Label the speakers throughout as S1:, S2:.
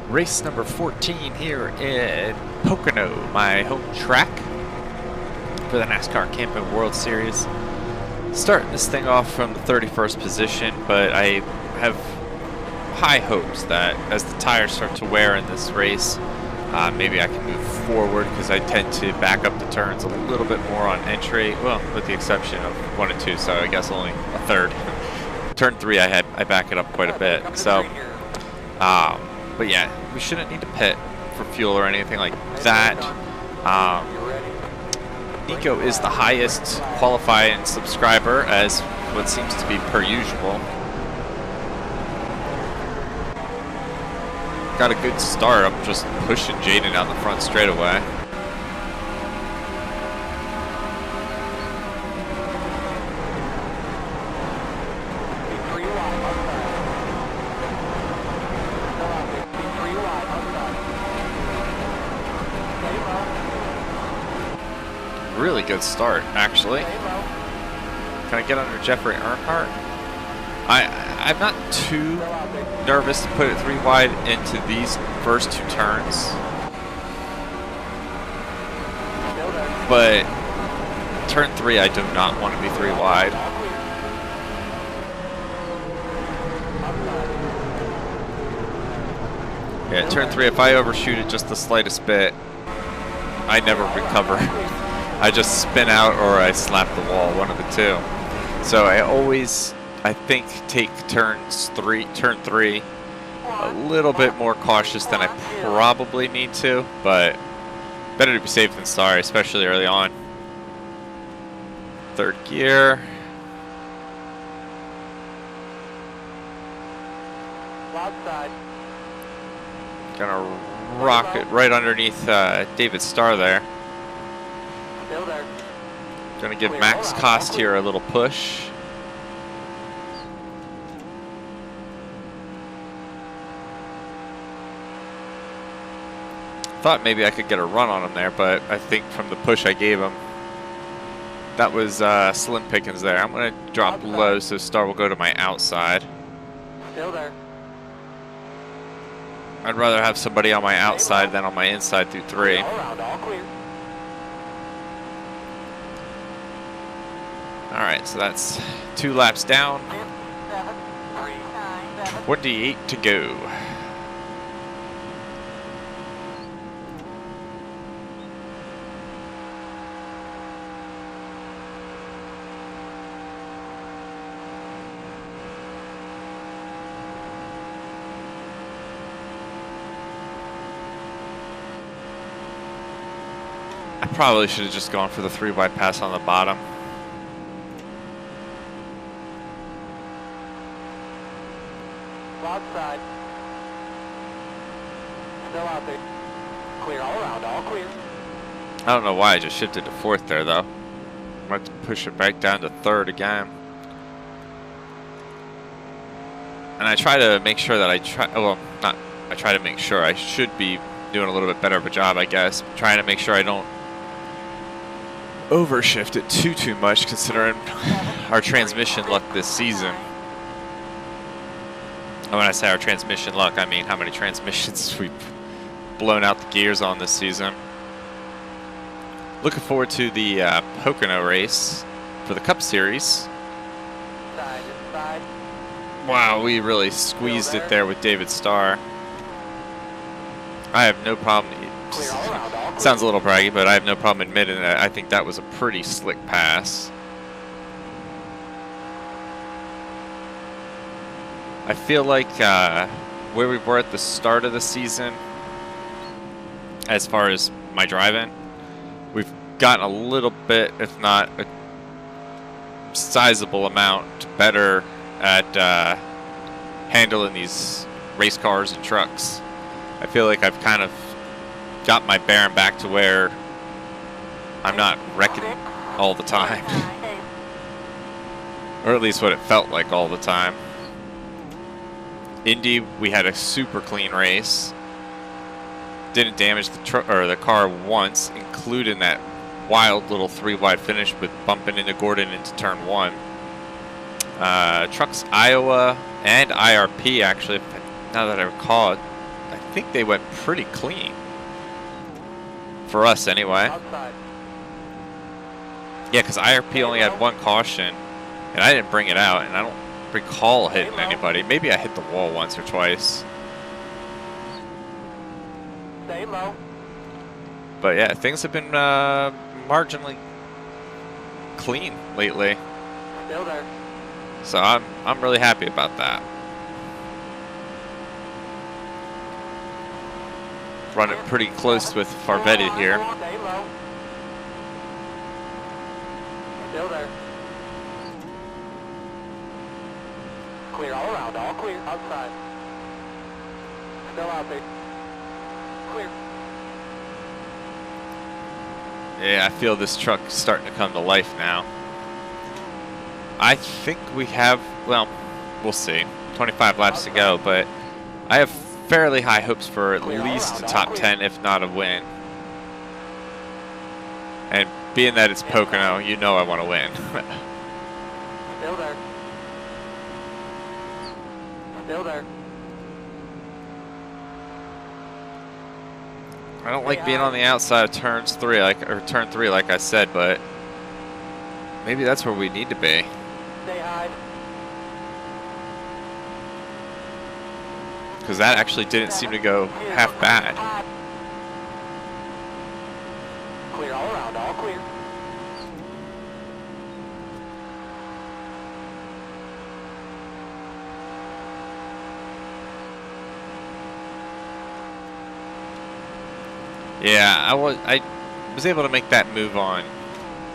S1: Race number 14 here in Pocono, my home track for the NASCAR Camping World Series. Starting this thing off from the 31st position, but I have high hopes that as the tires start to wear in this race, maybe I can move forward because I tend to back up the turns a little bit more on entry, well, with the exception of 1 and 2, so I guess only a third. Turn 3 I back it up quite a bit, so but yeah, we shouldn't need to pit for fuel or anything like that. Nikko is the highest qualifying subscriber, as what seems to be per usual. Got a good start. I'm just pushing Jaden down the front straight away. Really good start, actually. Can I get under Jeffrey Earnhardt? I'm not too nervous to put it 3 wide into these first 2 turns, but turn 3 I do not want to be 3 wide. Yeah, turn 3, if I overshoot it just the slightest bit, I never recover. I just spin out or I slap the wall, one of the two. So I always, I think, take turn 3 a little bit more cautious than I probably need to, but better to be safe than sorry, especially early on. 3rd gear. Gonna rock it right underneath David Starr there. Gonna give Max Cost here a little push. Thought maybe I could get a run on him there, but I think from the push I gave him, that was slim pickings there. I'm gonna drop low so Starr will go to my outside.
S2: Still there.
S1: I'd rather have somebody on my outside than on my inside through 3.
S2: All around, all clear.
S1: Alright, so that's 2 laps down. 28 to go. I probably should have just gone for the 3 wide pass on the bottom.
S2: Outside. Still out there. Clear all around, all clear.
S1: I don't know why I just shifted to 4th there, though. I'm going to push it back down to 3rd again. And I try to make sure that I try to make sure, I should be doing a little bit better of a job, I guess. Trying to make sure I don't overshift it too much, considering our transmission luck this season. And when I say our transmission luck, I mean how many transmissions we've blown out the gears on this season. Looking forward to the Pocono race for the Cup Series.
S2: Inside.
S1: Wow, we really squeezed it there with David Starr. I have no problem.
S2: Clear all around, all clear.
S1: Sounds a little braggy, but I have no problem admitting that I think that was a pretty slick pass. I feel like where we were at the start of the season, as far as my driving, we've gotten a little bit, if not a sizable amount, better at handling these race cars and trucks. I feel like I've kind of got my bearing back to where I'm not wrecking all the time. Or at least what it felt like all the time. Indy, we had a super clean race. Didn't damage the car once, including that wild little 3 wide finish with bumping into Gordon into turn 1. Trucks Iowa and IRP, actually, now that I recall it, I think they went pretty clean. For us, anyway.
S2: Outside.
S1: Yeah, because IRP only had one caution, and I didn't bring it out, and I don't recall hitting anybody. Maybe I hit the wall once or twice.
S2: Stay low.
S1: But yeah, things have been marginally clean lately.
S2: Still there.
S1: So I'm really happy about that. Running pretty close with Farvetti here.
S2: Stay low. Still there. Clear all around, all clear. Outside. Still out there. Clear.
S1: Yeah, I feel this truck starting to come to life now. I think we have, well, we'll see. 25 laps to go, but I have fairly high hopes for at least a top 10, if not a win. And being that it's Pocono, you know I want to win.
S2: Still there. Still there.
S1: I don't like being on the outside of turn three, like I said, but maybe that's where we need to be.
S2: Stay high.
S1: Because that actually didn't seem to go half bad.
S2: Clear all around, all clear.
S1: Yeah, I was able to make that move on.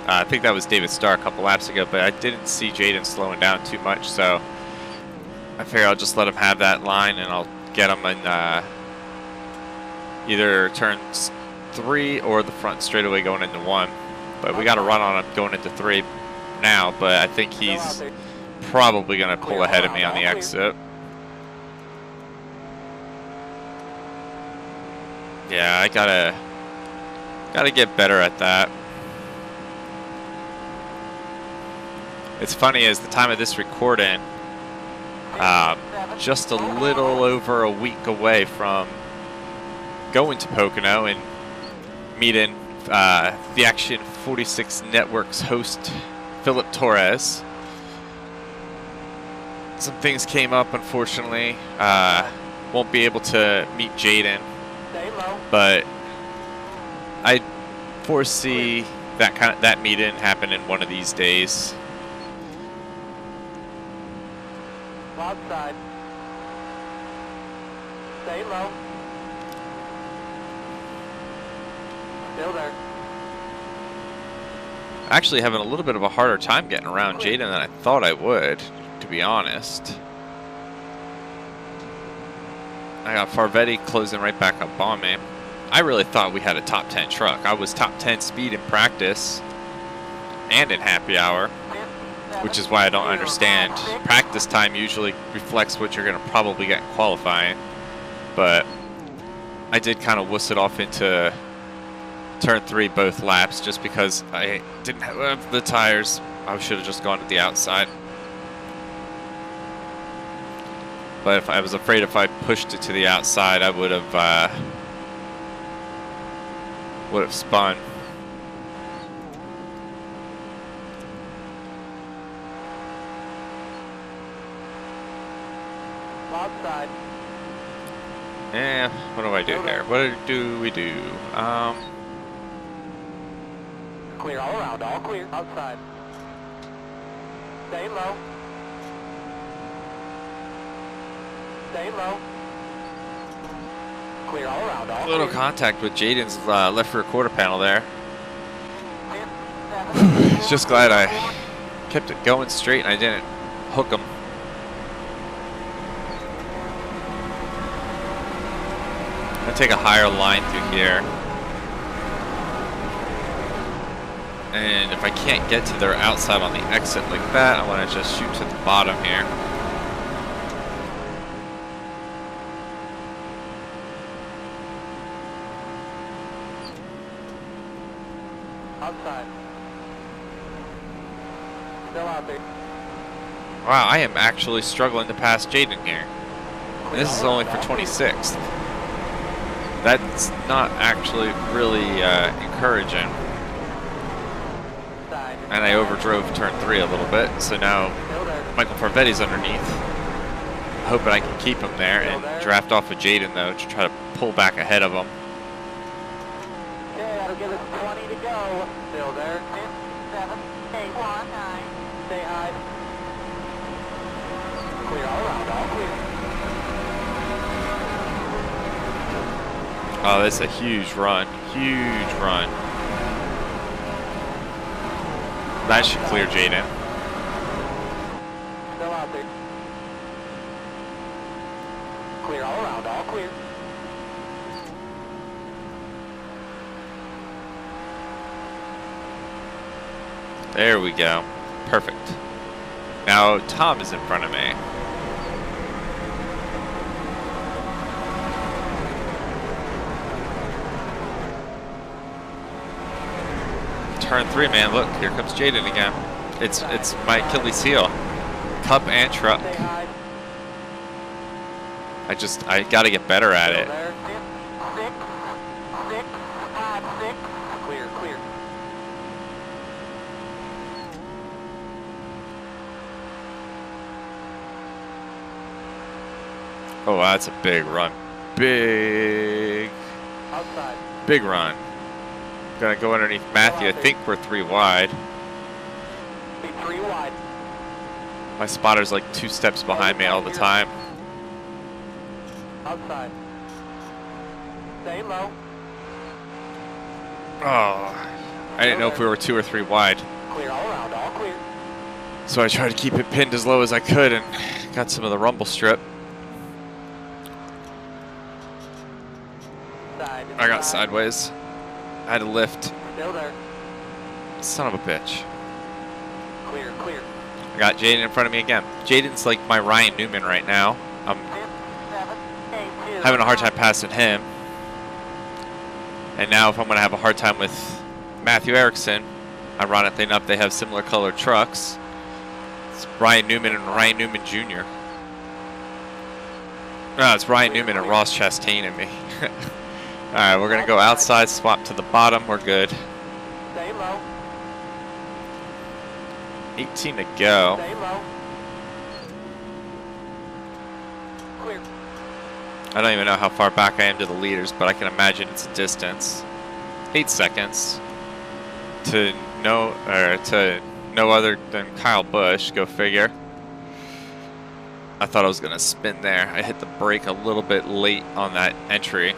S1: I think that was David Starr a couple laps ago, but I didn't see Jaden slowing down too much, so I figure I'll just let him have that line, and I'll get him in either turns 3 or the front straightaway going into 1. But we got to run on him going into 3 now, but I think he's probably going to pull ahead of me on the exit. Yeah, I gotta get better at that. It's funny, as the time of this recording, just a little over a week away from going to Pocono and meeting the Action46 Network's host, Philip Torres. Some things came up, unfortunately. Won't be able to meet Jaden, but I foresee that meeting happen in one of these days.
S2: Outside. Stay low. Still there.
S1: Actually having a little bit of a harder time getting around Jaden than I thought I would, to be honest. I got Farvetti closing right back up on me. I really thought we had a top 10 truck. I was top 10 speed in practice and in happy hour, which is why I don't understand. Practice time usually reflects what you're going to probably get in qualifying, but I did kind of wuss it off into turn 3 both laps just because I didn't have the tires. I should have just gone to the outside. But if I was afraid if I pushed it to the outside, I would have spun.
S2: Outside.
S1: Yeah, what do I do here? What do we do?
S2: Clear all around, all clear. Outside. Stay low. Stay low. Clear all around, all
S1: Little
S2: clear.
S1: contact with Jaden's left rear quarter panel there. Just glad I kept it going straight and I didn't hook him. I'm gonna take a higher line through here. And if I can't get to their outside on the exit like that, I want to just shoot to the bottom here.
S2: Outside. Still out there.
S1: Wow, I am actually struggling to pass Jaden here. And this is only for 26th. That's not actually really encouraging.
S2: Side.
S1: And I overdrove turn 3 a little bit, so now
S2: Still there.
S1: Michael Farvetti's underneath. Hoping I can keep him there and draft off of Jaden though to try to pull back ahead of him.
S2: Okay, that'll give us 20 to go. Still there. 10, 7, 8, 1, 9. Stay high. Clear all around, all clear.
S1: Oh, that's a huge run. Huge run. That should clear Jaden.
S2: Still out there. Clear all around, all clear.
S1: There we go. Perfect. Now Tom is in front of me. Turn 3, man. Look, here comes Jaden again. It's my Achilles heel. Cup and truck.
S2: Stay high.
S1: I gotta get better at
S2: Still
S1: it.
S2: there. 10, 6, 6, 5, 6. Clear, clear.
S1: Oh, wow, that's a big run. Big
S2: Outside.
S1: run. Gonna go underneath Matthew. I think we're 3 wide.
S2: Be 3 wide.
S1: My spotter's like 2 steps behind me all the time.
S2: Outside. Stay low.
S1: Oh, I didn't know if we were 2 or 3 wide.
S2: Clear all around, all clear.
S1: So I tried to keep it pinned as low as I could and got some of the rumble strip.
S2: Side.
S1: I got sideways. I had to lift.
S2: Still there.
S1: Son of a bitch.
S2: Clear, clear.
S1: I got Jaden in front of me again. Jaden's like my Ryan Newman right now. I'm
S2: 10, 7, 8, 2.
S1: having a hard time passing him. And now if I'm going to have a hard time with Matthew Erickson, ironically enough, they have similar colored trucks. It's Ryan Newman and Ryan Newman Jr. No, it's Ryan Newman and Ross Chastain and me. Alright, we're going to go outside, swap to the bottom. We're good.
S2: Stay low.
S1: 18 to go.
S2: Stay low. Clear.
S1: I don't even know how far back I am to the leaders, but I can imagine it's a distance. 8 seconds to no other than Kyle Busch. Go figure. I thought I was gonna spin there. I hit the brake a little bit late on that entry.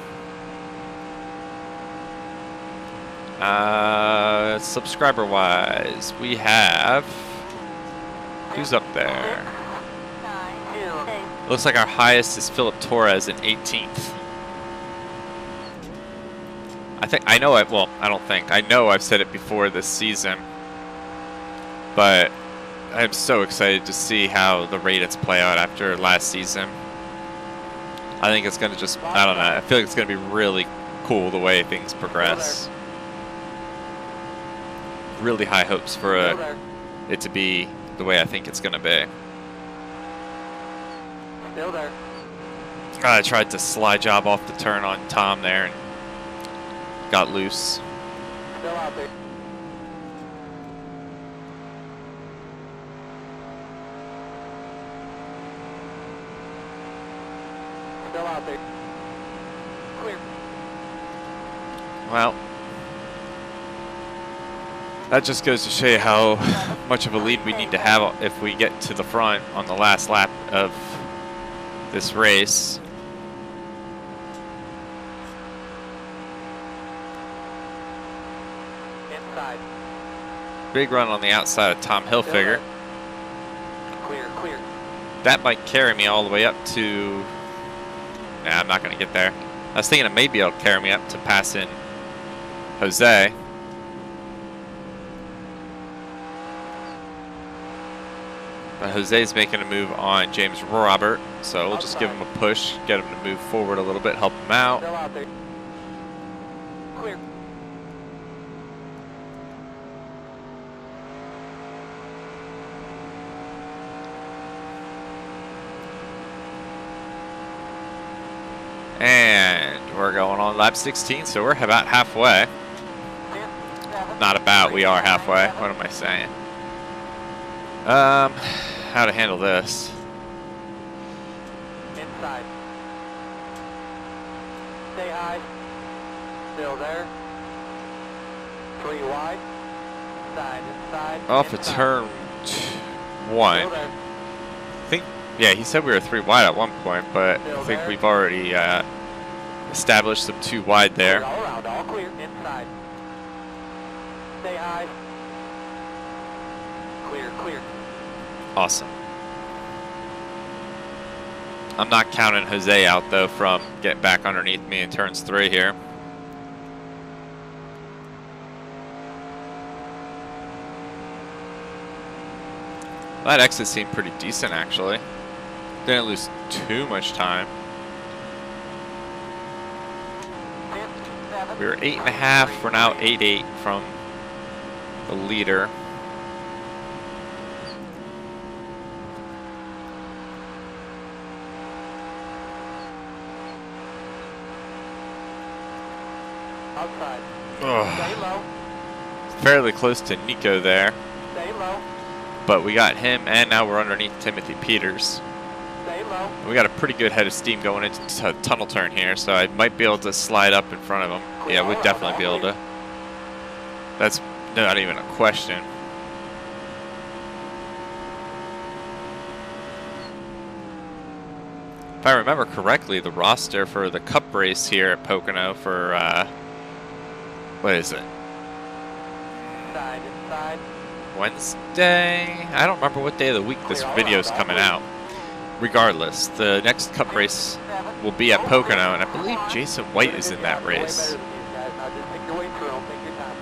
S1: Subscriber-wise, we have who's up there?
S2: 9, 2, 8.
S1: Looks like our highest is Philip Torres in 18th. I know I've said it before this season, but I'm so excited to see how the ratings play out after last season. I think it's going to just, I don't know, I feel like it's going to be really cool the way things progress. Really high hopes for it to be the way I think it's going to be.
S2: Still there.
S1: I tried to slide job off the turn on Tom there and got loose.
S2: Still out there. Still out there. Clear.
S1: Well, that just goes to show you how much of a lead we need to have if we get to the front on the last lap of this race.
S2: Inside.
S1: Big run on the outside of Tom Hilfiger.
S2: Clear, clear.
S1: That might carry me all the way up to... Nah, I'm not going to get there. I was thinking it maybe it'll carry me up to passing Jose. But Jose's making a move on James Robert, so we'll just give him a push, get him to move forward a little bit, help him out.
S2: Still out there. Clear.
S1: And we're going on lap 16, so we're about halfway. Not about, we are halfway. What am I saying? How to handle this.
S2: Inside. Stay high. Still there. 3 wide. Side, inside.
S1: Off of turn 1.
S2: Still there.
S1: I think, yeah, he said we were 3 wide at one point, but I think we've already established some 2 wide there.
S2: All around, all clear. Inside. Stay high. Clear, clear.
S1: Awesome. I'm not counting Jose out though from getting back underneath me in turns 3 here. That exit seemed pretty decent actually. Didn't lose too much time. We were 8.5, we're now 8.8 from the leader.
S2: Outside.
S1: Oh,
S2: Stay low.
S1: fairly close to Nikko there,
S2: Stay low.
S1: but we got him and now we're underneath Timothy Peters.
S2: Stay low.
S1: We got a pretty good head of steam going into a tunnel turn here, so I might be able to slide up in front of him. Yeah, we'd definitely be able to. That's not even a question. If I remember correctly, the roster for the Cup race here at Pocono for, what is it?
S2: Inside, inside.
S1: Wednesday? I don't remember what day of the week this video's coming out. Regardless, the next Cup race will be at Pocono, and I believe Jason White is in that race.
S2: Now just make your way through them. Take your time.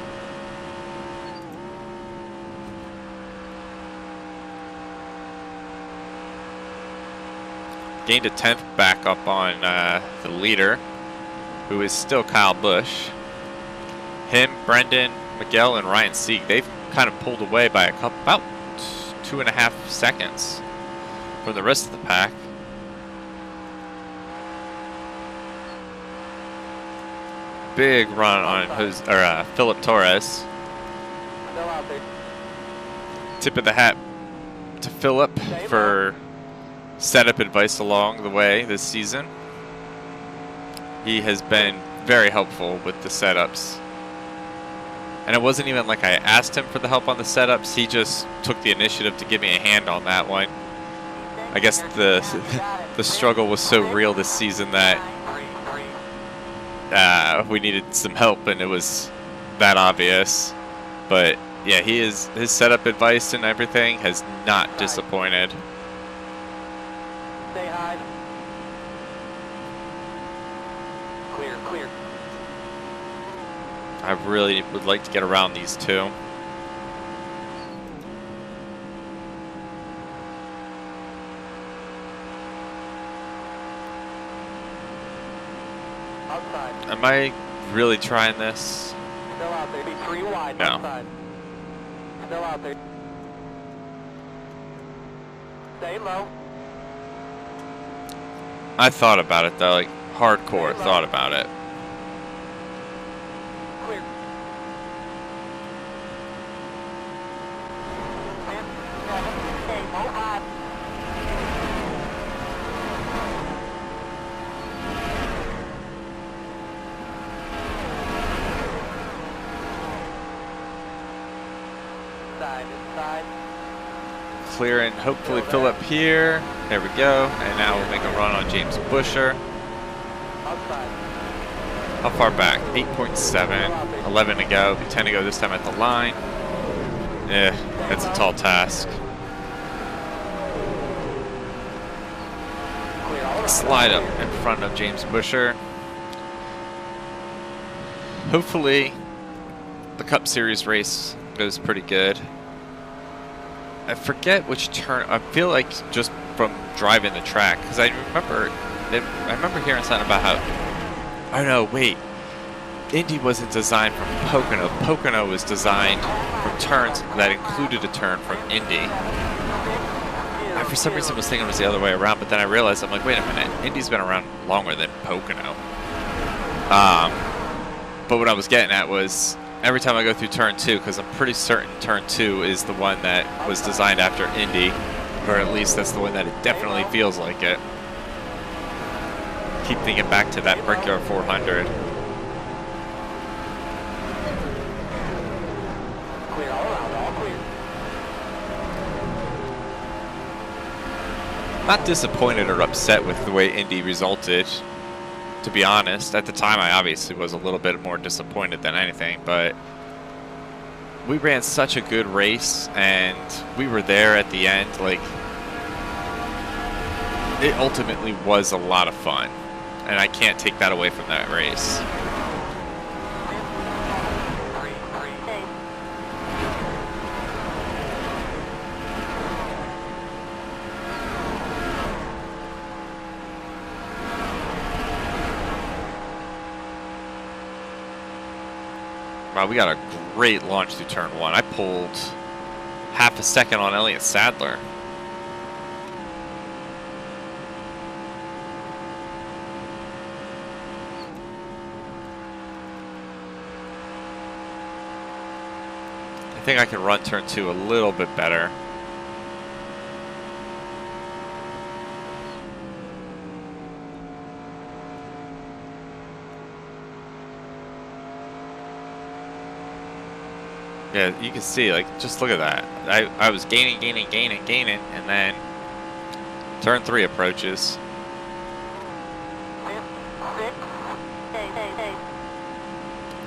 S1: Gained a 10th back up on the leader, who is still Kyle Busch. Him, Brendan, Miguel, and Ryan Sieg, they've kind of pulled away by about 2.5 seconds from the rest of the pack. Big run on Philip Torres.
S2: Still out there.
S1: Tip of the hat to Philip for setup advice along the way this season. He has been very helpful with the setups. And it wasn't even like I asked him for the help on the setups, he just took the initiative to give me a hand on that one. I guess the struggle was so real this season that we needed some help, and it was that obvious. But yeah, his setup advice and everything has not disappointed.
S2: Stay high. Clear, clear.
S1: I really would like to get around these two.
S2: Outside.
S1: Am I really trying this?
S2: Still out there. Be 3 wide.
S1: No.
S2: Outside. Still out there. Stay low.
S1: I thought about it though, like hardcore thought about it.
S2: Clear. 10, 7, 8, move high. Inside, inside.
S1: Clearing hopefully Philip here. There we go. And now we'll make a run on James Busher.
S2: Outside.
S1: How far back? 8.7. 11 to go. 10 to go this time at the line. That's a tall task. Slide up in front of James Busher. Hopefully the Cup Series race goes pretty good. I forget which turn. I feel like just from driving the track, because I remember hearing something about how. Oh no, wait. Indy wasn't designed from Pocono. Pocono was designed from turns that included a turn from Indy. I for some reason was thinking it was the other way around, but then I realized, I'm like, wait a minute, Indy's been around longer than Pocono. But what I was getting at was, every time I go through turn 2, because I'm pretty certain turn 2 is the one that was designed after Indy, or at least that's the one that it definitely feels like it. Keep thinking back to that Brickyard 400.
S2: Clear all around, all clear.
S1: Not disappointed or upset with the way Indy resulted, to be honest. At the time, I obviously was a little bit more disappointed than anything, but we ran such a good race, and we were there at the end. Like, it ultimately was a lot of fun, and I can't take that away from that race. Wow, we got a great launch through turn 1. I pulled half a second on Elliott Sadler. I think I can run turn 2 a little bit better. Yeah, you can see, like, just look at that. I was gaining, and then turn 3 approaches.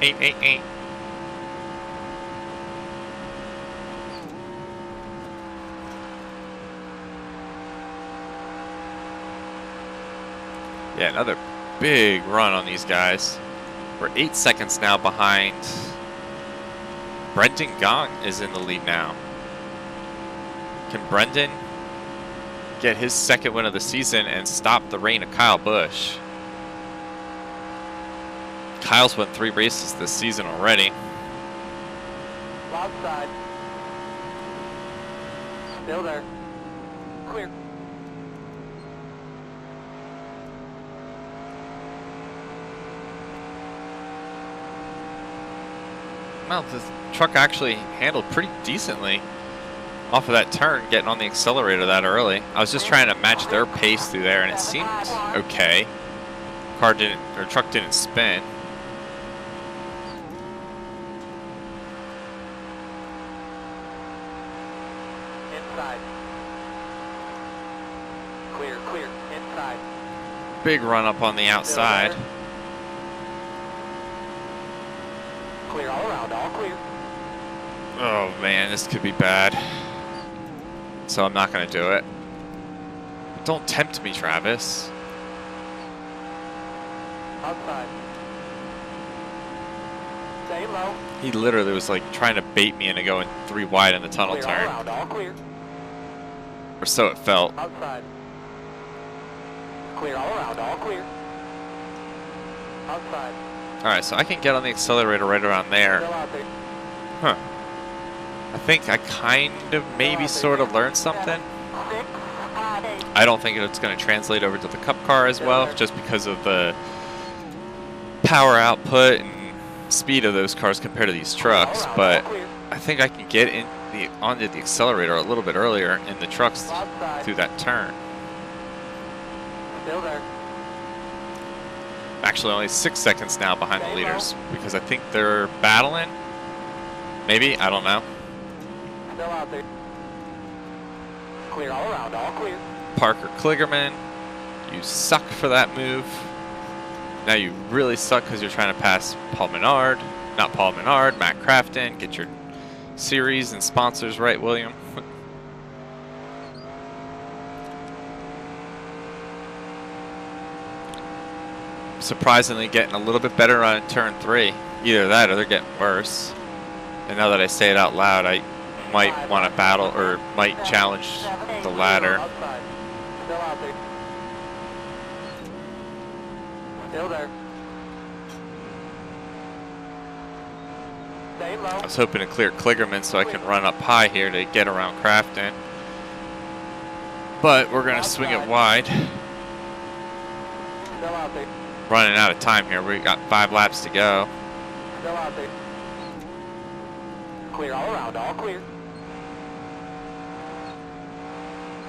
S1: 8. Yeah, another big run on these guys. We're 8 seconds now behind. Brendan Gong is in the lead now. Can Brendan get his second win of the season and stop the reign of Kyle Busch? Kyle's won 3 races this season already.
S2: Outside. Still there. Clear.
S1: Well, this truck actually handled pretty decently off of that turn, getting on the accelerator that early. I was just trying to match their pace through there, and it seemed okay. Truck didn't spin.
S2: Inside. Clear, clear. Inside.
S1: Big run up on the outside.
S2: Clear all around, all clear.
S1: Oh man, this could be bad. So I'm not going to do it. Don't tempt me, Travis.
S2: Outside. Stay low.
S1: He literally was like trying to bait me into going 3 wide in the tunnel
S2: Clear
S1: turn.
S2: all around, all clear.
S1: Or so it felt.
S2: Outside. Clear all around, all clear. Outside.
S1: Alright, so I can get on the accelerator right around there.
S2: Still out there.
S1: Huh. I think I kind of maybe sort of learned something.
S2: 6, 8.
S1: I don't think it's going to translate over to the Cup car as well, just because of the power output and speed of those cars compared to these trucks. But I think I can get onto the accelerator a little bit earlier in the trucks through that turn.
S2: Still there.
S1: Actually, only 6 seconds now behind the leaders because I think they're battling. Maybe, I don't know.
S2: Still out there. Clear all around, all clear.
S1: Parker Kligerman, you suck for that move. Now you really suck because you're trying to pass Paul Menard. Not Paul Menard, Matt Crafton. Get your series and sponsors right, William. Surprisingly getting a little bit better on turn 3. Either that or they're getting worse. And now that I say it out loud, I might want to battle or might challenge the ladder.
S2: Outside. Still out there. Still there. Stay low.
S1: I was hoping to clear Kligerman so I can run up high here to get around Crafton. but we're going to swing it wide.
S2: Still out there.
S1: Running out of time here. We got 5 laps to go.
S2: Still out there. Clear all around, all clear.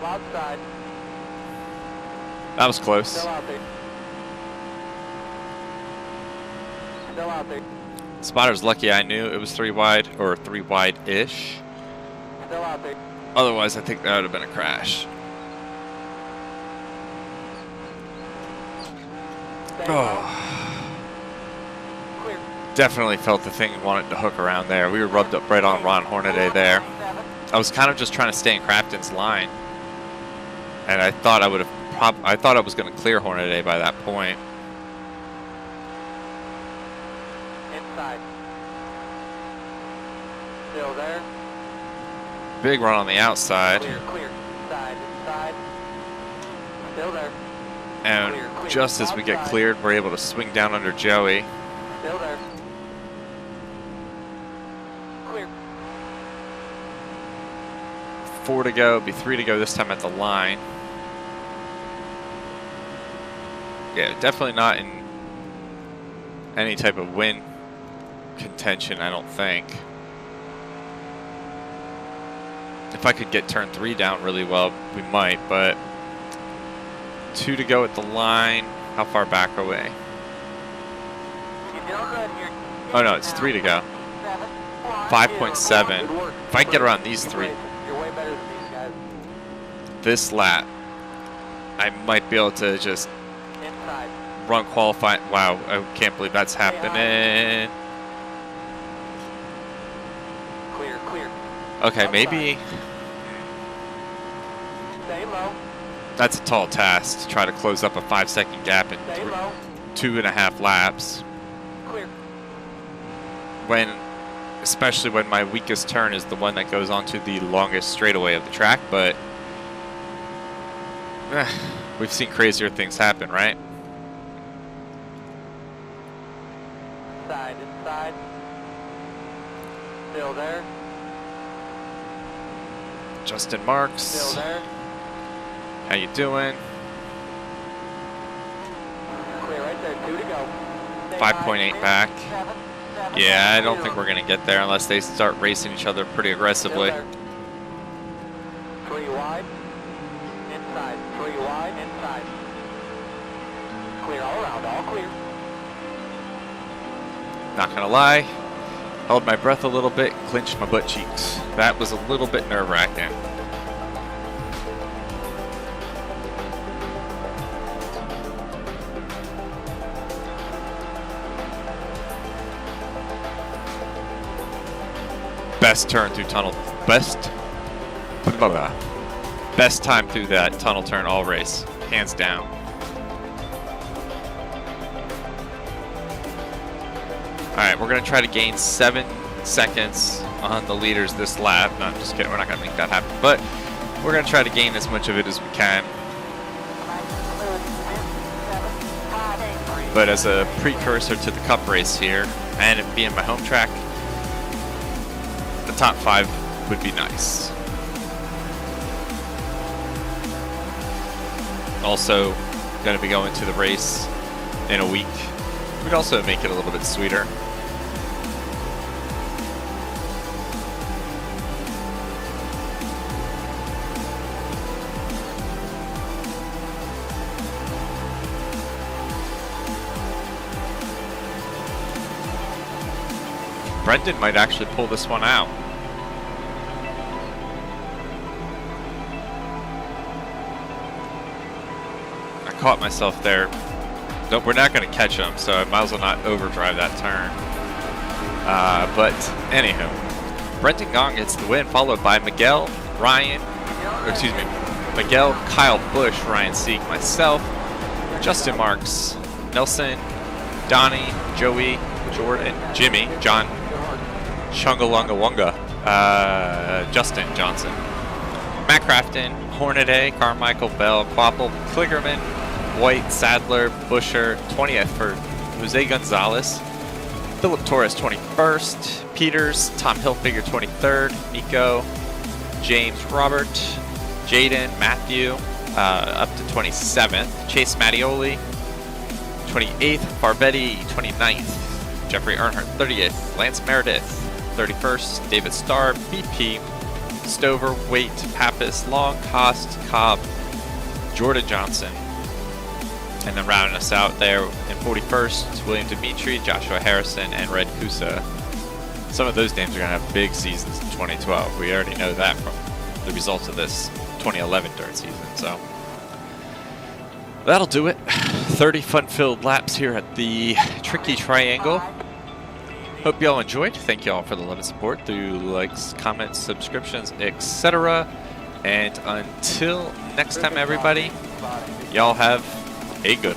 S2: Cloud side.
S1: That was close.
S2: Still out there. Still out there.
S1: Spotter's lucky I knew it was 3 wide, or 3 wide-ish.
S2: Still out there.
S1: Otherwise, I think that would have been a crash. Oh.
S2: Clear.
S1: Definitely felt the thing wanted to hook around there. We were rubbed up right on Ron Hornaday there. I was kind of just trying to stay in Crafton's line, and I thought I would have. I thought I was going to clear Hornaday by that point.
S2: Inside. Still there.
S1: Big run on the outside.
S2: Clear, clear. Inside, inside. Still there.
S1: And
S2: Clear, clear.
S1: just as we get
S2: Outside.
S1: cleared, we're able to swing down under Joey.
S2: Still there. Clear.
S1: 4 to go, be 3 to go this time at the line. Yeah, definitely not in any type of win contention, I don't think. If I could get turn 3 down really well, we might, but 2 to go at the line. How far back are we?
S2: You're doing good here.
S1: Oh no, it's 3 to go. 5.7.
S2: Good work.
S1: If I can get around these 3
S2: You're way better than these guys.
S1: this lap, I might be able to just
S2: Inside.
S1: run qualifying. Wow, I can't believe that's happening.
S2: Clear, clear.
S1: Okay, maybe
S2: Stay low.
S1: that's a tall task to try to close up a 5-second gap in
S2: Stay low.
S1: 2.5 laps.
S2: Clear.
S1: Especially when my weakest turn is the one that goes onto the longest straightaway of the track, but we've seen crazier things happen, right?
S2: Inside, inside. Still there.
S1: Justin Marks,
S2: Still there.
S1: how you doing?
S2: Clear right there. 2 to go. Stay
S1: 5.8
S2: high.
S1: back.
S2: 7, 7,
S1: Yeah, I don't
S2: 0.
S1: think we're going to get there unless they start racing each other pretty aggressively.
S2: Still there. 3 wide. Inside. 3 wide. Inside. Clear all around. All clear.
S1: Not going to lie, held my breath a little bit, clenched my butt cheeks. That was a little bit nerve-wracking. Best turn through tunnel. Best time through that tunnel turn all race, hands down. All right, we're gonna try to gain 7 seconds on the leaders this lap. No, I'm just kidding. We're not gonna make that happen, but we're gonna try to gain as much of it as we can. But as a precursor to the Cup race here, and it being my home track, the top 5 would be nice. Also, going to be going to the race in a week. Would also make it a little bit sweeter. Brendan might actually pull this one out. I caught myself there. No, we're not going to catch him, so I might as well not overdrive that turn. But anywho, Brendan Gong gets the win, followed by Miguel, Miguel, Kyle Busch, Ryan Sieg, myself, Justin Marks, Nelson, Donnie, Joey, Jordan, Jimmy, John, Chungalungawunga, Justin Johnson, Matt Crafton, Hornaday, Carmichael, Bell, Quapple, Kligerman, White, Sadler, Busher, 20th for Jose Gonzalez, Philip Torres 21st, Peters, Tom Hilfiger 23rd, Nico, James Robert, Jaden, Matthew, up to 27th. Chase Mattioli, 28th. Farvetti, 29th. Jeffrey Earnhardt, 30th. Lance Meredith, 31st. David Starr, BP. Stover, Waite, Pappas, Long, Cost, Cobb, Jordan Johnson. And then rounding us out there in 41st, William Dimitri, Joshua Harrison, and Red Kusa. Some of those names are going to have big seasons in 2012. We already know that from the results of this 2011 dirt season. So that'll do it. 30 fun-filled laps here at the Tricky Triangle. Hope y'all enjoyed. Thank y'all for the love and support through likes, comments, subscriptions, etc. And until next time, everybody, y'all have a good